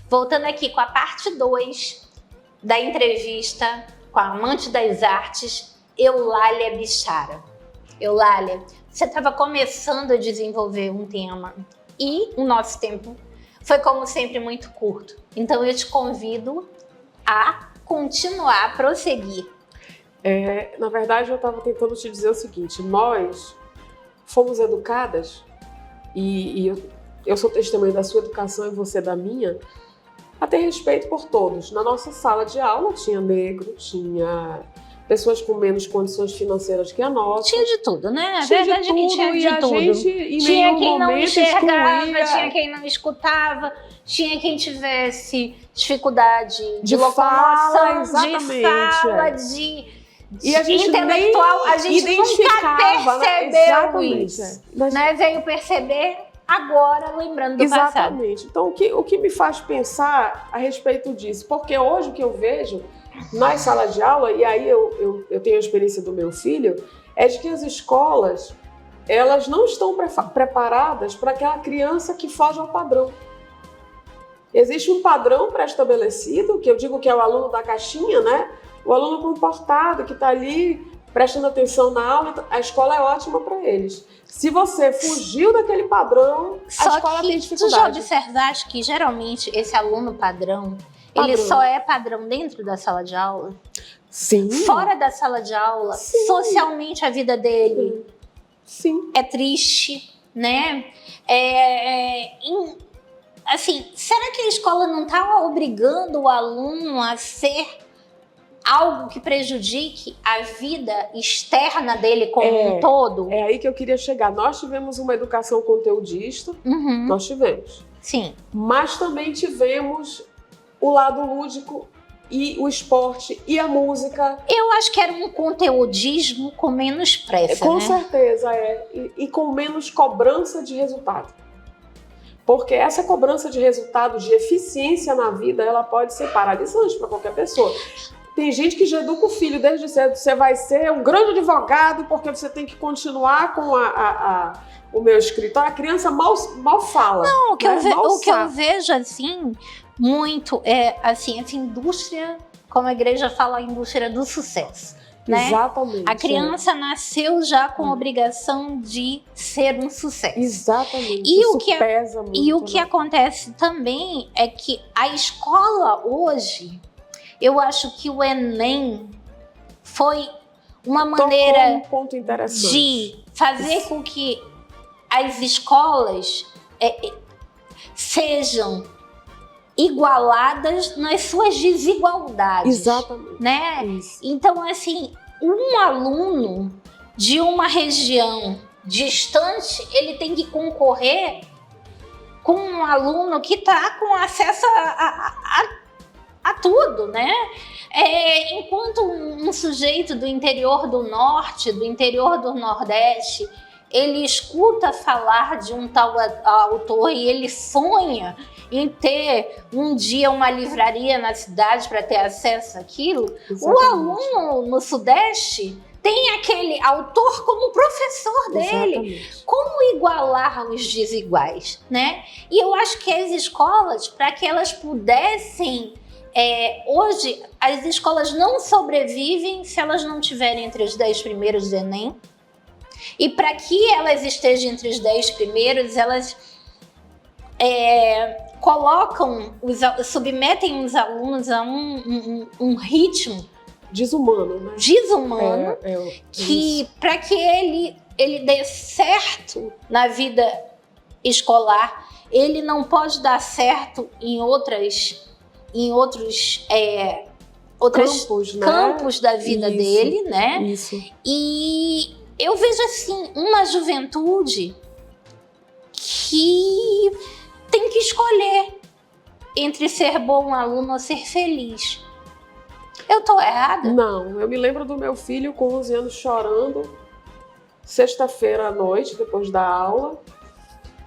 voltando aqui com a parte 2 da entrevista com a amante das artes, Eulália Bichara. Eulália, você estava começando a desenvolver um tema e o nosso tempo foi, como sempre, muito curto. Então eu te convido a continuar, a prosseguir. Na verdade, eu estava tentando te dizer o seguinte: nós fomos educadas, e eu sou testemunha da sua educação e você da minha, a ter respeito por todos. Na nossa sala de aula tinha negro, tinha pessoas com menos condições financeiras que a nossa. Tinha de tudo, né? A Tinha verdade de é que tudo, tinha e de tudo. Tinha quem não enxergava, excluía, tinha quem não escutava, tinha quem tivesse dificuldade de locomoção, de fala, e a gente intelectual. A gente nunca percebeu isso. Né? Veio perceber agora, lembrando do passado. Exatamente. Então, o que me faz pensar a respeito disso? Porque hoje o que eu vejo nas salas de aula, e aí eu tenho a experiência do meu filho, é de que as escolas, elas não estão preparadas para aquela criança que foge ao padrão. Existe um padrão pré-estabelecido, que eu digo que é o aluno da caixinha, né? O aluno comportado, que está ali prestando atenção na aula, a escola é ótima para eles. Se você fugiu daquele padrão, a escola tem dificuldade. Tu já observaste que, geralmente, esse aluno padrão, ele só é padrão dentro da sala de aula? Sim. Fora da sala de aula, sim, socialmente a vida dele sim, é triste, né? Assim, será que a escola não está obrigando o aluno a ser algo que prejudique a vida externa dele como um todo? É aí que eu queria chegar. Nós tivemos uma educação conteudista, nós tivemos. Sim. Mas também tivemos o lado lúdico e o esporte e a música. Eu acho que era um conteudismo com menos pressa, com certeza, e com menos cobrança de resultado. Porque essa cobrança de resultado, de eficiência na vida, ela pode ser paralisante para qualquer pessoa. Tem gente que já educa o filho desde cedo: você vai ser um grande advogado porque você tem que continuar com o meu escritório. A criança mal fala. Não, o que eu vejo assim muito é assim, essa indústria, como a igreja fala, a indústria do sucesso. Né? Exatamente. A criança nasceu já com a obrigação de ser um sucesso. Exatamente. Isso pesa muito. E o que acontece também é que a escola hoje, eu acho que o Enem foi uma maneira um ponto interessante de fazer com que as escolas sejam igualadas nas suas desigualdades. Exatamente. Né? Isso. Então, assim, um aluno de uma região distante, ele tem que concorrer com um aluno que está com acesso a tudo, né? Enquanto um sujeito do interior do norte, do interior do nordeste, ele escuta falar de um tal autor e ele sonha em ter um dia uma livraria na cidade para ter acesso àquilo. Exatamente. O aluno no Sudeste tem aquele autor como professor dele. Exatamente. Como igualar os desiguais, né? E eu acho que as escolas, para que elas pudessem... hoje, as escolas não sobrevivem se elas não tiverem entre os 10 primeiros do Enem. E para que elas estejam entre os 10 primeiros, elas submetem os alunos a um ritmo desumano, né? Desumano, que para que ele dê certo na vida escolar, ele não pode dar certo em outros campos da vida dele, né? Isso. E eu vejo assim uma juventude que tem que escolher entre ser bom aluno ou ser feliz. Eu tô errada? Não, eu me lembro do meu filho com 11 anos chorando sexta-feira à noite, depois da aula,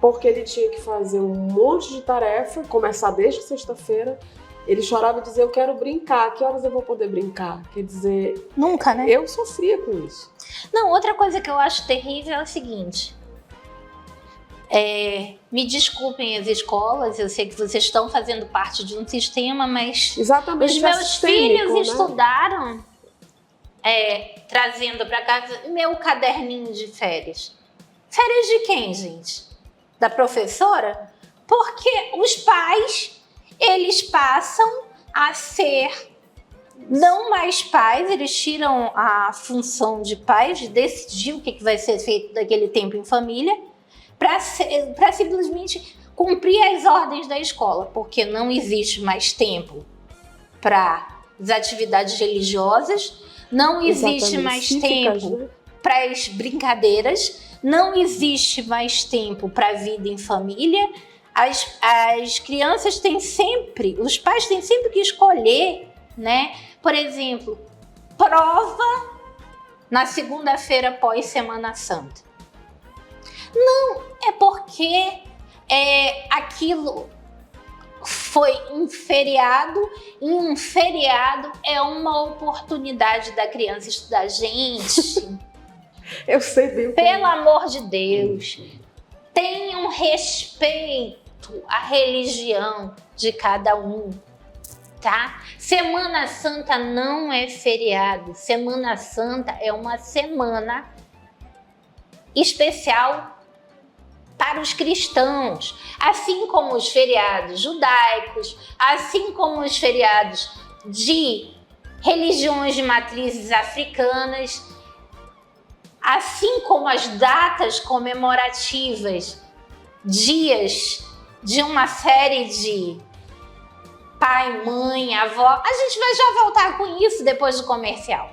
porque ele tinha que fazer um monte de tarefa, começar desde sexta-feira. Ele chorava e dizia: eu quero brincar, que horas eu vou poder brincar? Quer dizer... Nunca, né? Eu sofria com isso. Não, outra coisa que eu acho terrível é o seguinte... Me desculpem as escolas, eu sei que vocês estão fazendo parte de um sistema, mas Exatamente, os meus filhos né? estudaram trazendo para casa meu caderninho de férias. Férias de quem, gente? Da professora? Porque os pais, eles passam a ser não mais pais, eles tiram a função de pais, de decidir o que vai ser feito daquele tempo em família, para simplesmente cumprir as ordens da escola, porque não existe mais tempo para as atividades religiosas, não existe mais tempo para as brincadeiras, não existe mais tempo para a vida em família. As crianças têm sempre, os pais têm sempre que escolher, né? Por exemplo, prova na segunda-feira pós Semana Santa. Não, é porque aquilo foi um feriado, e um feriado é uma oportunidade da criança estudar. Gente, eu sei bem. Pelo amor de Deus, tenham respeito à religião de cada um, tá? Semana Santa não é feriado. Semana Santa é uma semana especial para os cristãos, assim como os feriados judaicos, assim como os feriados de religiões de matrizes africanas, assim como as datas comemorativas, dias de uma série de pai, mãe, avó. A gente vai já voltar com isso depois do comercial.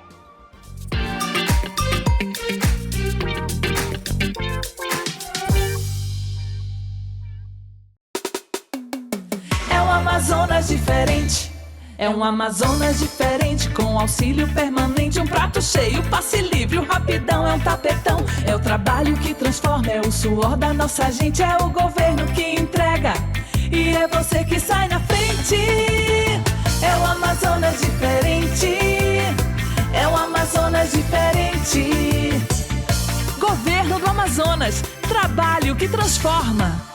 Amazonas diferente, é um Amazonas diferente, com auxílio permanente, um prato cheio, passe livre, o rapidão é um tapetão, é o trabalho que transforma, é o suor da nossa gente, é o governo que entrega, e é você que sai na frente, é o Amazonas diferente, é o Amazonas diferente. Governo do Amazonas, trabalho que transforma.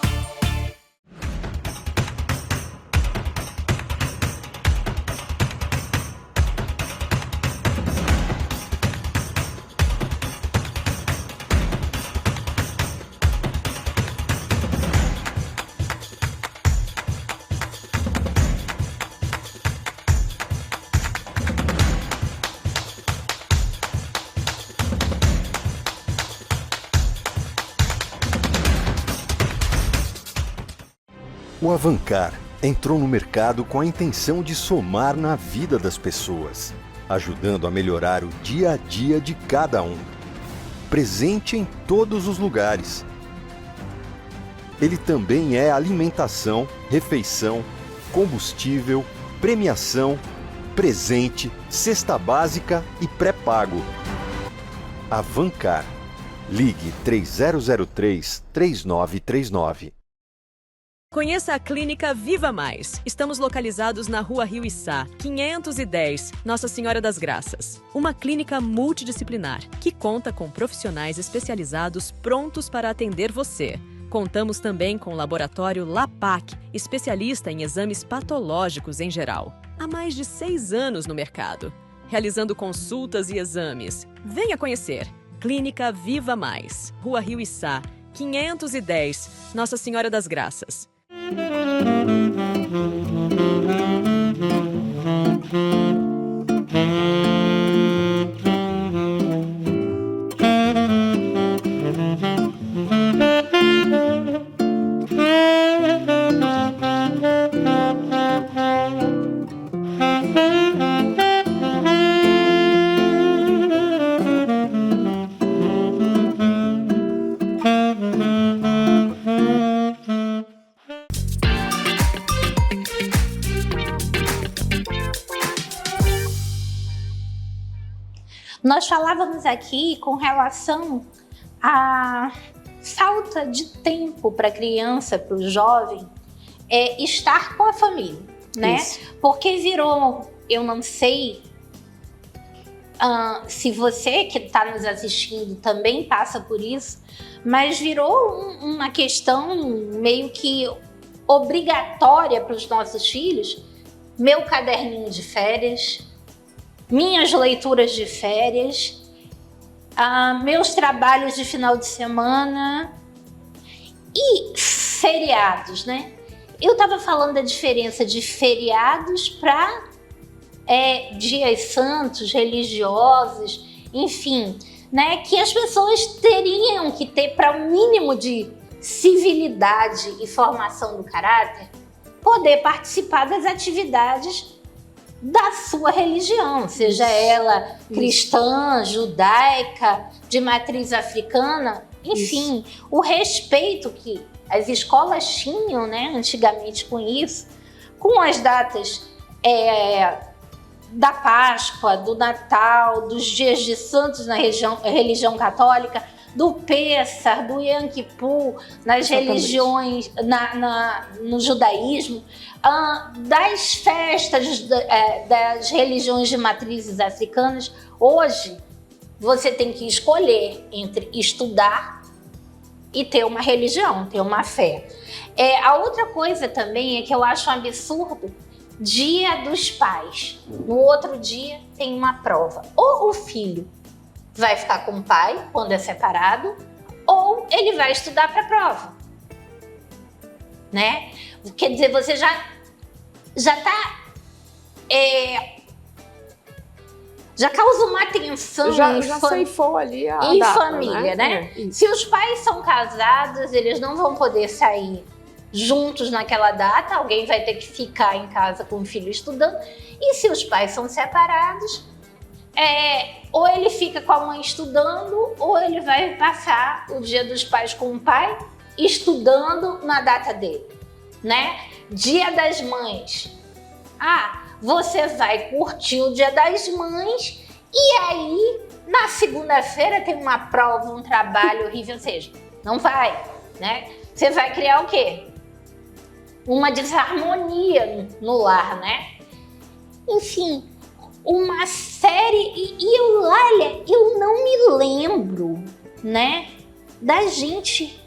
O Avancar entrou no mercado com a intenção de somar na vida das pessoas, ajudando a melhorar o dia a dia de cada um. Presente em todos os lugares. Ele também é alimentação, refeição, combustível, premiação, presente, cesta básica e pré-pago. Avancar. Ligue 3003-3939. Conheça a Clínica Viva Mais. Estamos localizados na Rua Rio Içá, 510, Nossa Senhora das Graças. Uma clínica multidisciplinar que conta com profissionais especializados prontos para atender você. Contamos também com o laboratório LAPAC, especialista em exames patológicos em geral. Há mais de 6 anos no mercado, realizando consultas e exames. Venha conhecer. Clínica Viva Mais, Rua Rio Içá, 510, Nossa Senhora das Graças. Nós falávamos aqui com relação à falta de tempo para a criança, para o jovem, estar com a família, né? Isso. Porque virou, eu não sei se você que está nos assistindo também passa por isso, mas virou uma questão meio que obrigatória para os nossos filhos, meu caderninho de férias, minhas leituras de férias, meus trabalhos de final de semana e feriados, né? Eu estava falando da diferença de feriados para dias santos, religiosos, enfim, né? Que as pessoas teriam que ter para o mínimo de civilidade e formação do caráter, poder participar das atividades da sua religião, seja ela cristã, judaica, de matriz africana, enfim, o respeito que as escolas tinham, né, antigamente com isso, com as datas da Páscoa, do Natal, dos dias de santos na religião católica, do Pêssar, do Yom Kippur, nas religiões, no judaísmo, das festas das religiões de matrizes africanas. Hoje, você tem que escolher entre estudar e ter uma religião, ter uma fé. A outra coisa também é que eu acho um absurdo, Dia dos Pais. No outro dia tem uma prova. Ou o filho vai ficar com o pai quando é separado, ou ele vai estudar para a prova, né? Quer dizer, você já causa uma tensão já ceifou ali a em data, família, né? Se os pais são casados, eles não vão poder sair juntos naquela data, alguém vai ter que ficar em casa com o filho estudando. E se os pais são separados, ou ele fica com a mãe estudando, ou ele vai passar o Dia dos Pais com o pai estudando na data dele, né? Dia das Mães. Você vai curtir o Dia das Mães e aí na segunda-feira tem uma prova, um trabalho horrível, ou seja, não vai, né? Você vai criar o quê? Uma desarmonia no lar, né? Enfim, uma série, eu não me lembro, né, da gente,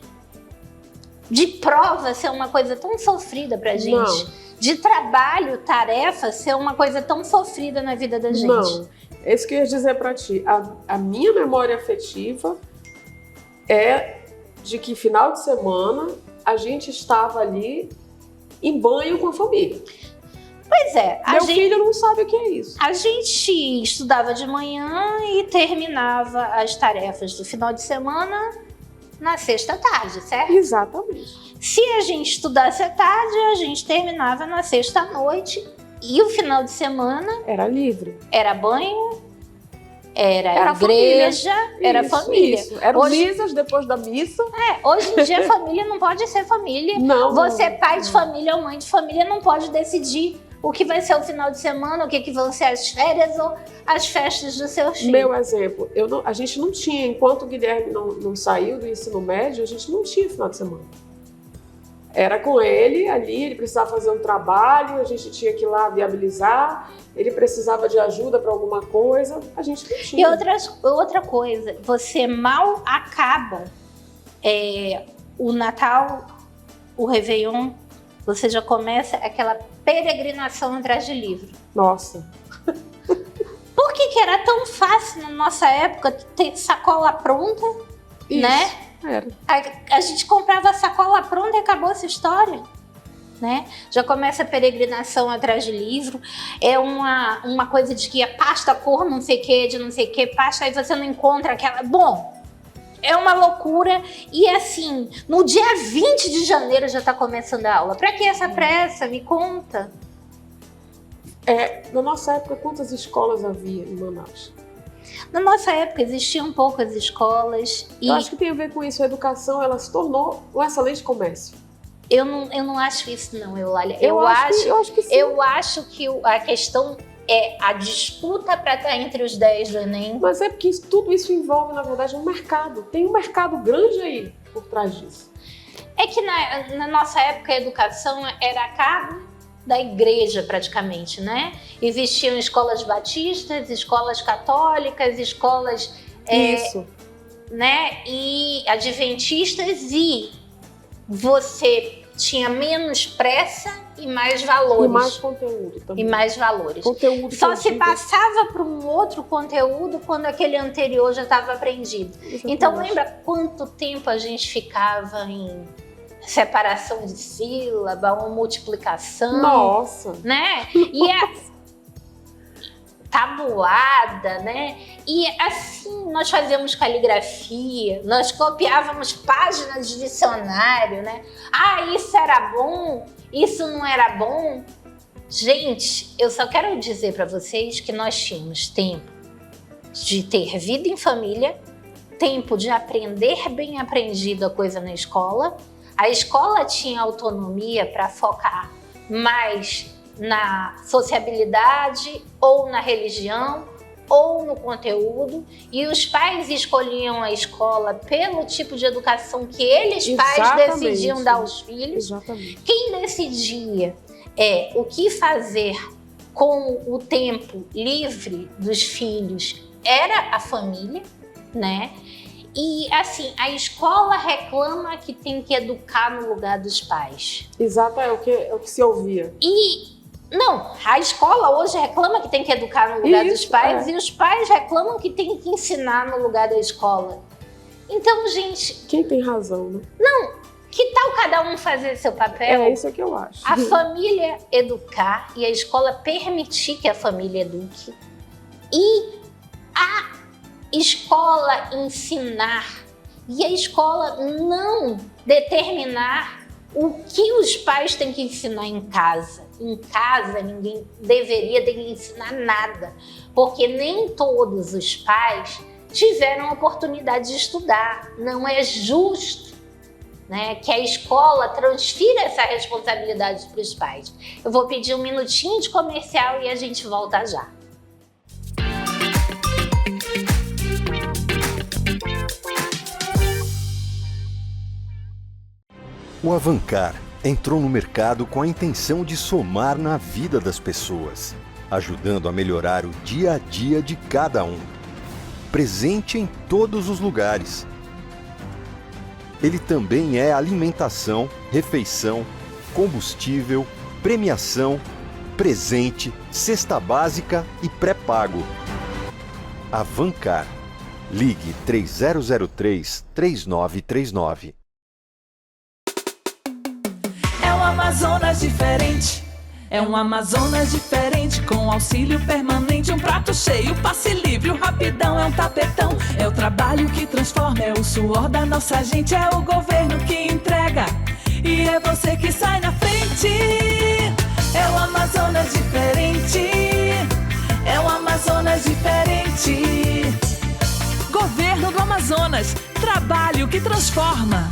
de prova ser uma coisa tão sofrida pra gente, Não. de trabalho, tarefa ser uma coisa tão sofrida na vida da gente. Não, é isso que eu ia dizer pra ti. A minha memória afetiva é de que final de semana a gente estava ali em banho com a família. Pois é, Meu filho não sabe o que é isso. A gente estudava de manhã e terminava as tarefas do final de semana na sexta à tarde, certo? Exatamente. Se a gente estudasse à tarde, a gente terminava na sexta à noite e o final de semana Era livre. era banho, era família. igreja, era família. Isso. Eram Hoje- misas depois da missa. Hoje em dia, família não pode ser família. Não. Você, pai de família ou mãe de família, não pode decidir o que vai ser o final de semana, o que vão ser as férias ou as festas dos seus filhos. Meu exemplo, a gente não tinha, enquanto o Guilherme não saiu do ensino médio, a gente não tinha final de semana. Era com ele ali, ele precisava fazer um trabalho, a gente tinha que ir lá viabilizar, ele precisava de ajuda para alguma coisa, a gente não E tinha. outra coisa, você mal acaba o Natal, o Réveillon, você já começa aquela peregrinação atrás de livro. Nossa, Por que era tão fácil na nossa época ter sacola pronta, isso. né? Era. A gente comprava a sacola pronta e acabou essa história, né? Já começa a peregrinação atrás de livro, é uma coisa de que a pasta cor não sei o que, de não sei o que, pasta, aí você não encontra aquela... Bom, é uma loucura e assim, no dia 20 de janeiro já tá começando a aula. Pra que essa pressa? Me conta. Na nossa época, quantas escolas havia em Manaus? Na nossa época existiam poucas escolas e Eu acho que tem a ver com isso. A educação, ela se tornou um excelente comércio. eu não acho isso não, Eulália. Eu acho que sim. Eu acho que a questão é a disputa para estar entre os 10 do Enem. Mas é porque tudo isso envolve, na verdade, um mercado. Tem um mercado grande aí por trás disso. É que na nossa época a educação era carro, da igreja praticamente, né? Existiam escolas batistas, escolas católicas, escolas Isso. né? E adventistas, e você tinha menos pressa e mais valores. E mais conteúdo também. E mais valores. Conteúdo Só que eu se digo- passava para um outro conteúdo quando aquele anterior já estava aprendido. Exatamente. Então lembra quanto tempo a gente ficava em separação de sílaba ou multiplicação, Nossa. né? E a tabuada, né? E assim nós fazíamos caligrafia, nós copiávamos páginas de dicionário, né? Ah, isso era bom, isso não era bom. Gente, eu só quero dizer para vocês que nós tínhamos tempo de ter vida em família, tempo de aprender bem aprendido a coisa na escola. A escola tinha autonomia para focar mais na sociabilidade ou na religião ou no conteúdo, e os pais escolhiam a escola pelo tipo de educação que eles pais Exatamente. decidiam dar aos filhos. Exatamente. Quem decidia o que fazer com o tempo livre dos filhos era a família, né? E assim, a escola reclama que tem que educar no lugar dos pais. Exato, é o que se ouvia. E não, a escola hoje reclama que tem que educar no lugar dos Isso, pais, e os pais reclamam que tem que ensinar no lugar da escola. Então, gente, Quem tem razão, né? que tal cada um fazer seu papel? É isso que eu acho. A família educar e a escola permitir que a família eduque, e a escola ensinar e a escola não determinar o que os pais têm que ensinar em casa. Em casa ninguém deveria ter que ensinar nada, porque nem todos os pais tiveram a oportunidade de estudar. Não é justo, né, que a escola transfira essa responsabilidade para os pais. Eu vou pedir um minutinho de comercial e a gente volta já. O Avancar entrou no mercado com a intenção de somar na vida das pessoas, ajudando a melhorar o dia a dia de cada um. Presente em todos os lugares. Ele também é alimentação, refeição, combustível, premiação, presente, cesta básica e pré-pago. Avancar. Ligue 3003-3939. É um Amazonas diferente. É um Amazonas diferente, com auxílio permanente, um prato cheio, passe livre, o rapidão é um tapetão. É o trabalho que transforma, é o suor da nossa gente, é o governo que entrega e é você que sai na frente. É o Amazonas diferente, é um Amazonas diferente. Governo do Amazonas, trabalho que transforma.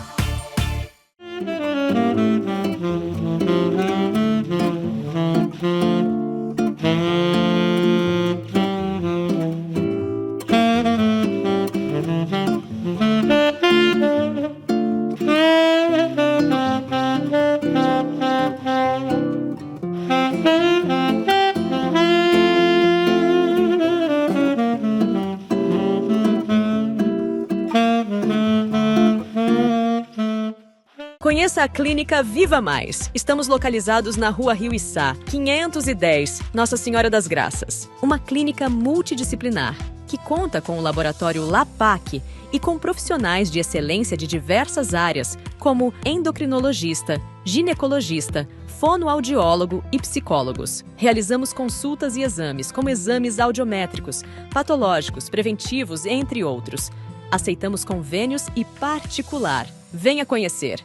Conheça a Clínica Viva Mais. Estamos localizados na Rua Rio Içá, 510, Nossa Senhora das Graças. Uma clínica multidisciplinar que conta com o laboratório LAPAC e com profissionais de excelência de diversas áreas, como endocrinologista, ginecologista, fonoaudiólogo e psicólogos. Realizamos consultas e exames, como exames audiométricos, patológicos, preventivos, entre outros. Aceitamos convênios e particular. Venha conhecer.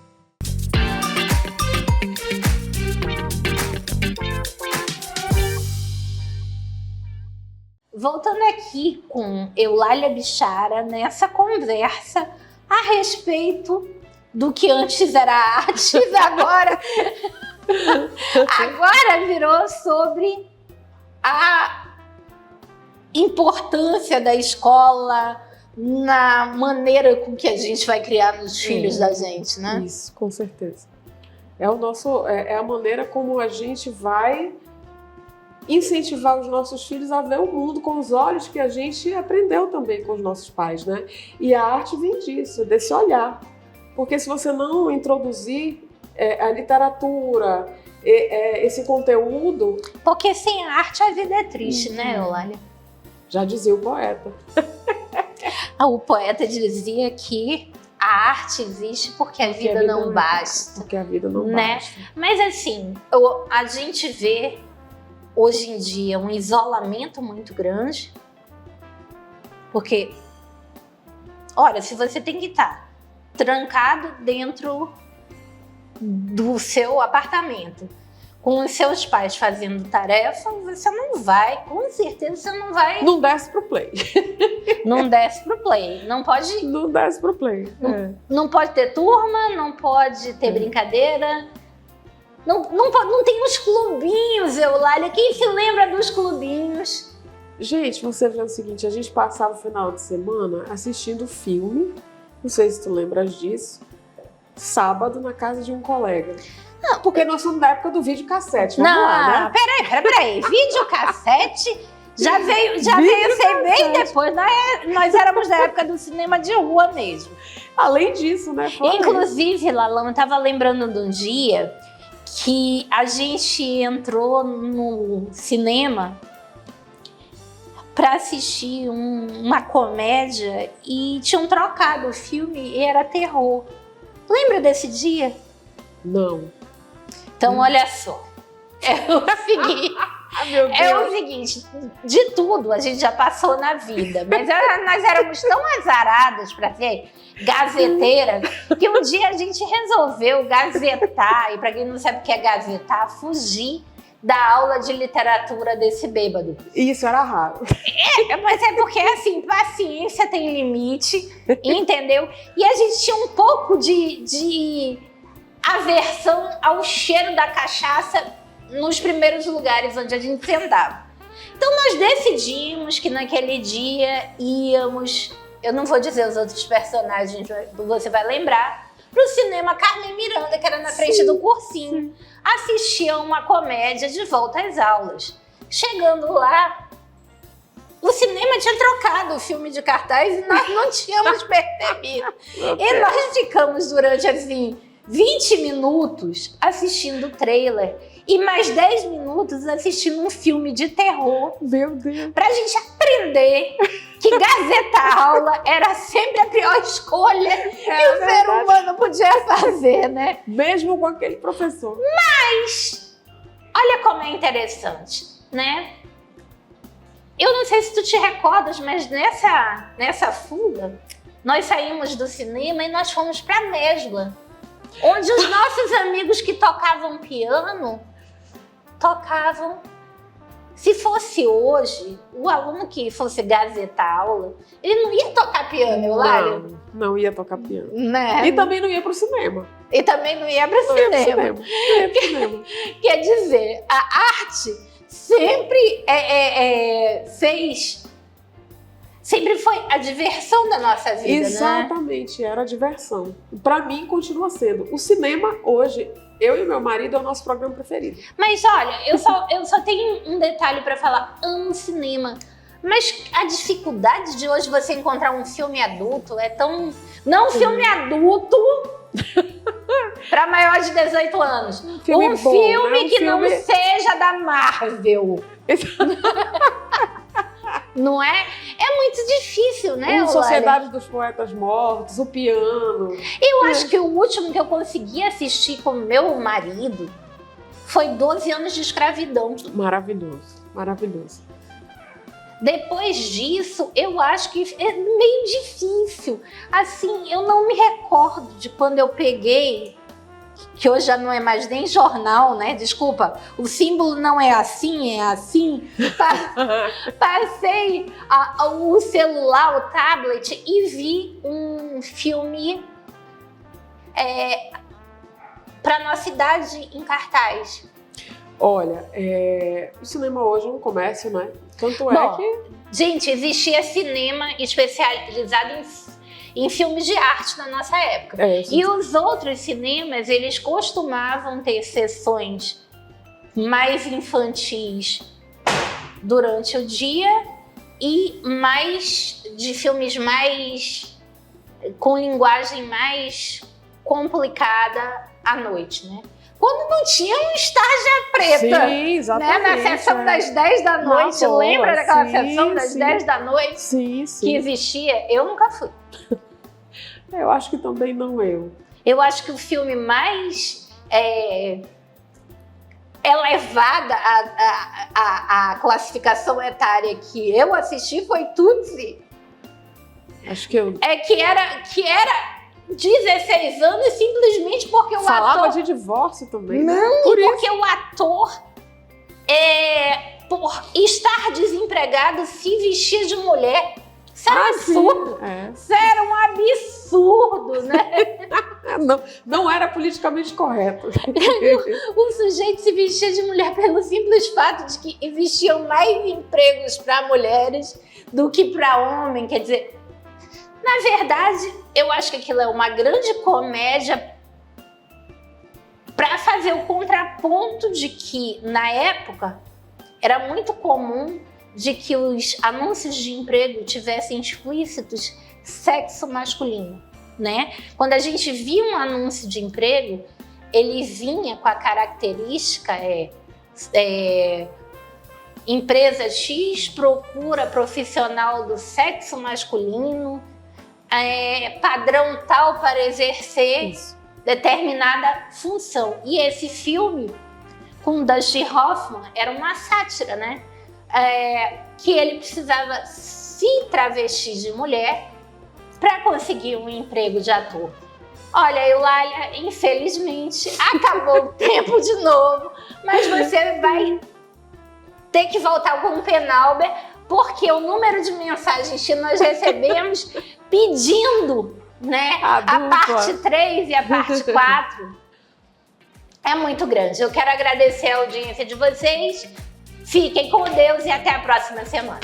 Voltando aqui com Eulália Bichara nessa conversa a respeito do que antes era arte, agora virou sobre a importância da escola na maneira com que a gente vai criar nos filhos da gente, né? Isso, com certeza. É a maneira como a gente vai incentivar os nossos filhos a ver o mundo com os olhos que a gente aprendeu também com os nossos pais, né? E a arte vem disso, desse olhar. Porque se você não introduzir a literatura, esse conteúdo... Porque sem arte a vida é triste, né, Eulália? Já dizia o poeta. O poeta dizia que a arte existe porque a vida não basta. Porque a vida não né? basta. Mas assim, a gente vê hoje em dia um isolamento muito grande. Porque, olha, se você tem que estar trancado dentro do seu apartamento, com os seus pais fazendo tarefa, você não vai, com certeza você não vai... Não desce pro play. Não desce pro play. Não pode... Não desce pro play. Não pode ter turma, não pode ter brincadeira. Não tem os clubinhos, Eulália. Quem se lembra dos clubinhos? Gente, você vê o seguinte, a gente passava o final de semana assistindo filme, não sei se tu lembras disso, sábado na casa de um colega. Não, porque nós somos da época do videocassete, vamos lá, né? Peraí. Videocassete já veio ser bem depois. Nós éramos da época do cinema de rua mesmo. Além disso, né? Inclusive, Lalão, eu estava lembrando de um dia que a gente entrou no cinema para assistir uma comédia e tinham trocado o filme e era terror. Lembra desse dia? Não. Então, olha só. É o seguinte, de tudo a gente já passou na vida, mas nós éramos tão azarados para ser gazeteira que um dia a gente resolveu gazetar, e para quem não sabe o que é gazetar, fugir da aula de literatura desse bêbado. Isso era raro. Mas é porque, assim, paciência tem limite, entendeu? E a gente tinha um pouco de aversão ao cheiro da cachaça nos primeiros lugares onde a gente sentava. Então nós decidimos que naquele dia íamos, eu não vou dizer os outros personagens, você vai lembrar, pro cinema Carmen Miranda, que era na frente do cursinho, assistir a uma comédia de volta às aulas. Chegando lá, o cinema tinha trocado o filme de cartaz e nós não tínhamos percebido. E nós ficamos durante, assim, 20 minutos assistindo o trailer e mais 10 minutos assistindo um filme de terror. Meu Deus. Pra gente aprender que gazetar aula era sempre a pior escolha que o ser humano podia fazer, né? Mesmo com aquele professor. Mas, olha como é interessante, né? Eu não sei se tu te recordas, mas nessa fuga, nós saímos do cinema e nós fomos pra Mesbla, onde os nossos amigos que tocavam piano, tocavam. Se fosse hoje, o aluno que fosse gazetar aula, ele não ia tocar piano, Eulália? Não ia tocar piano. Né? E também não ia pro cinema. E também não ia pro cinema. Quer dizer, a arte sempre sempre foi a diversão da nossa vida, Exatamente, né? Era a diversão. Pra mim, continua sendo. O cinema, hoje, eu e meu marido, é o nosso programa preferido. Mas olha, eu só tenho um detalhe pra falar. Amo cinema. Mas a dificuldade de hoje você encontrar um filme adulto é tão... Não filme adulto pra maior de 18 anos. Um filme bom, filme né? que não seja da Marvel. Não é? É muito difícil, né, Sociedade dos Poetas Mortos, o piano. Eu acho que o último que eu consegui assistir com meu marido foi 12 anos de escravidão. Maravilhoso, maravilhoso. Depois disso, eu acho que é meio difícil. Assim, eu não me recordo de quando eu peguei, que hoje já não é mais nem jornal, né? Desculpa, o símbolo não é assim, é assim. Passei o celular, o tablet e vi um filme para nossa idade em cartaz. Olha, o cinema hoje é um comércio, né? Tanto Bom, que... Gente, existia cinema especializado em filmes de arte na nossa época. E os outros cinemas, eles costumavam ter sessões mais infantis durante o dia e mais de filmes mais com linguagem mais complicada à noite, né? Quando não tinha um Tarja Preta, sim, exatamente, né? Na sessão das 10 da noite, lembra daquela sessão das 10 da noite que existia? Eu nunca fui. Eu acho que também não eu. Eu acho que o filme mais elevada a classificação etária que eu assisti foi Tootsie. Acho que eu... que era 16 anos simplesmente porque o falava ator... de divórcio também. Não, porque o ator, por estar desempregado, se vestia de mulher. Isso era um absurdo. Isso era um absurdo, né? não era politicamente correto. O sujeito se vestia de mulher pelo simples fato de que existiam mais empregos para mulheres do que para homem. Quer dizer, na verdade, eu acho que aquilo é uma grande comédia para fazer o contraponto de que, na época, era muito comum de que os anúncios de emprego tivessem explícitos sexo masculino, né? Quando a gente via um anúncio de emprego, ele vinha com a característica empresa X procura profissional do sexo masculino, padrão tal para exercer determinada função. E esse filme, com Dustin Hoffman, era uma sátira, né? Que ele precisava se travestir de mulher para conseguir um emprego de ator. Olha, Eulália, infelizmente, acabou o tempo de novo, mas você vai ter que voltar com o Penalber, porque o número de mensagens que nós recebemos pedindo, né, a parte 3 e a parte 4 é muito grande. Eu quero agradecer a audiência de vocês. Fiquem com Deus e até a próxima semana.